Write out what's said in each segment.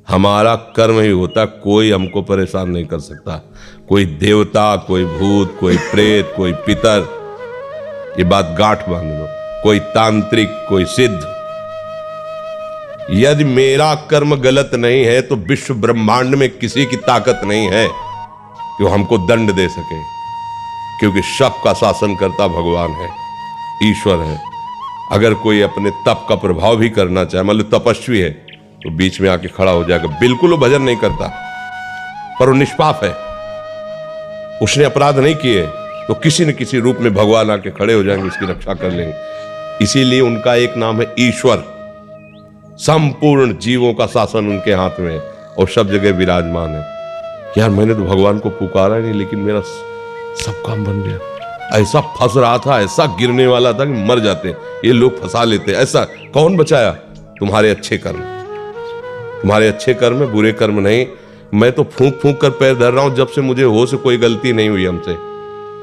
हमारा कर्म ही होता, कोई हमको परेशान नहीं कर सकता। कोई देवता, कोई भूत, कोई प्रेत, कोई पितर, ये बात गांठ बांध लो, कोई तांत्रिक, कोई सिद्ध। यदि मेरा कर्म गलत नहीं है तो विश्व ब्रह्मांड में किसी की ताकत नहीं है कि वो हमको दंड दे सके, क्योंकि सबका शासन करता भगवान है, ईश्वर है। अगर कोई अपने तप का प्रभाव भी करना चाहे, मान लो तपस्वी है, तो बीच में आके खड़ा हो जाएगा, बिल्कुल वो भजन नहीं करता, पर वो निष्पाप है, उसने अपराध नहीं किए, तो किसी न किसी रूप में भगवान आके खड़े हो जाएंगे, इसकी रक्षा कर लेंगे। इसीलिए उनका एक नाम है ईश्वर। संपूर्ण जीवों का शासन उनके हाथ में है और सब जगह विराजमान है। यार मैंने तो भगवान को पुकारा नहीं, लेकिन मेरा सब काम बन गया। ऐसा फंस रहा था, ऐसा गिरने वाला था कि मर जाते, ये लोग फंसा लेते। ऐसा कौन बचाया? तुम्हारे अच्छे कर्म, तुम्हारे अच्छे कर्म, बुरे कर्म नहीं। मैं तो फूंक फूंक कर पैर धर रहा हूं, जब से मुझे होश कोई गलती नहीं हुई हमसे।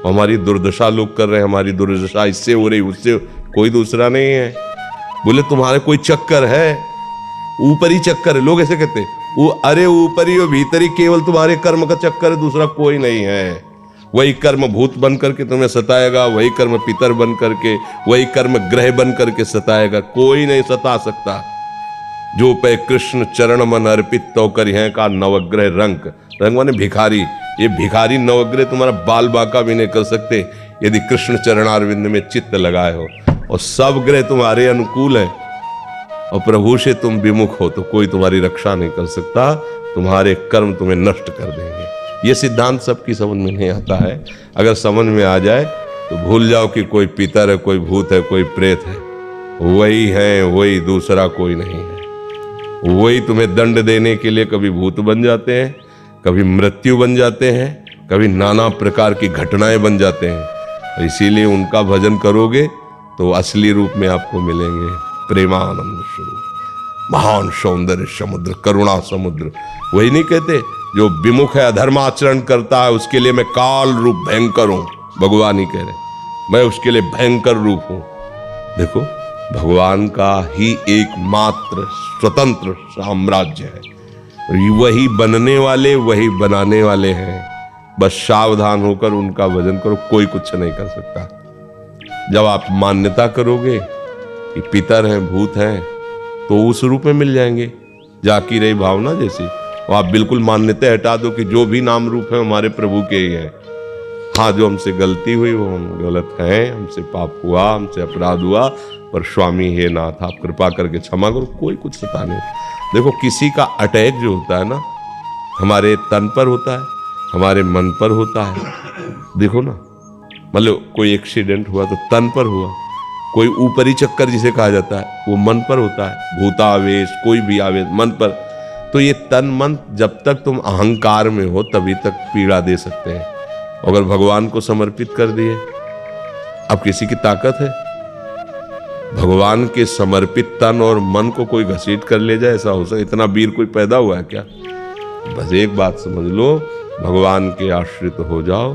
हमारी दुर्दशा लोग कर रहे हैं, हमारी दुर्दशा इससे हो रही, उससे, कोई दूसरा नहीं है। बोले तुम्हारे कोई चक्कर है, ऊपरी चक्कर है, लोग ऐसे कहते वो, अरे ऊपरी और भीतरी, केवल तुम्हारे कर्म का चक्कर है, दूसरा कोई नहीं है। वही कर्म भूत बन करके तुम्हें सताएगा, वही कर्म पितर बन करके, वही कर्म ग्रह बन करके सताएगा, कोई नहीं सता सकता। जो पे कृष्ण चरण मन अर्पित तो करिहे का नवग्रह रंग, रंग माने भिखारी। ये भिखारी नवग्रह तुम्हारा बाल बांका भी नहीं कर सकते यदि कृष्ण चरणारविंद में चित्त लगाए हो, और सब ग्रह तुम्हारे अनुकूल है और प्रभु से तुम विमुख हो, तो कोई तुम्हारी रक्षा नहीं कर सकता। तुम्हारे कर्म तुम्हें नष्ट कर देंगे। ये सिद्धांत सबकी समझ में नहीं आता है। अगर समझ में आ जाए तो भूल जाओ कि कोई पितर है, कोई भूत है, कोई प्रेत है। वही है, वही, दूसरा कोई नहीं है। वही तुम्हें दंड देने के लिए कभी भूत बन जाते हैं, कभी मृत्यु बन जाते हैं, कभी नाना प्रकार की घटनाएं बन जाते हैं। इसीलिए उनका भजन करोगे तो असली रूप में आपको मिलेंगे प्रेमानंद स्वरूप, महान सौंदर्य समुद्र, करुणा समुद्र। वही नहीं कहते जो विमुख है, अधर्माचरण करता है, उसके लिए मैं काल रूप भयंकर हूं। भगवान ही कह रहे, मैं उसके लिए भयंकर रूप हूं। देखो, भगवान का ही एकमात्र स्वतंत्र साम्राज्य है। वही बनने वाले, वही बनाने वाले हैं। बस सावधान होकर उनका भजन करो, कोई कुछ नहीं कर सकता। जब आप मान्यता करोगे कि पितर हैं, भूत हैं, तो उस रूप में मिल जाएंगे। जाकी रही भावना जैसी, और आप बिल्कुल मान्यता हटा दो कि जो भी नाम रूप है हमारे प्रभु के ही है। हाँ, जो हमसे गलती हुई वो हम गलत हैं, हमसे पाप हुआ, हमसे अपराध हुआ, पर स्वामी हे नाथ आप कृपा करके क्षमा करो, कोई कुछ सता नहीं। देखो, किसी का अटैक जो होता है ना, हमारे तन पर होता है, हमारे मन पर होता है। देखो ना, मतलब कोई एक्सीडेंट हुआ तो तन पर हुआ, कोई ऊपरी चक्कर जिसे कहा जाता है वो मन पर होता है, भूतावेश, कोई भी आवेश मन पर। तो ये तन मन जब तक तुम अहंकार में हो तभी तक पीड़ा दे सकते हैं। अगर भगवान को समर्पित कर दिए, अब किसी की ताकत है? भगवान के समर्पित तन और मन को कोई घसीट कर ले जाए, ऐसा हो सकता? इतना वीर कोई पैदा हुआ है क्या? बस एक बात समझ लो, भगवान के आश्रित हो जाओ,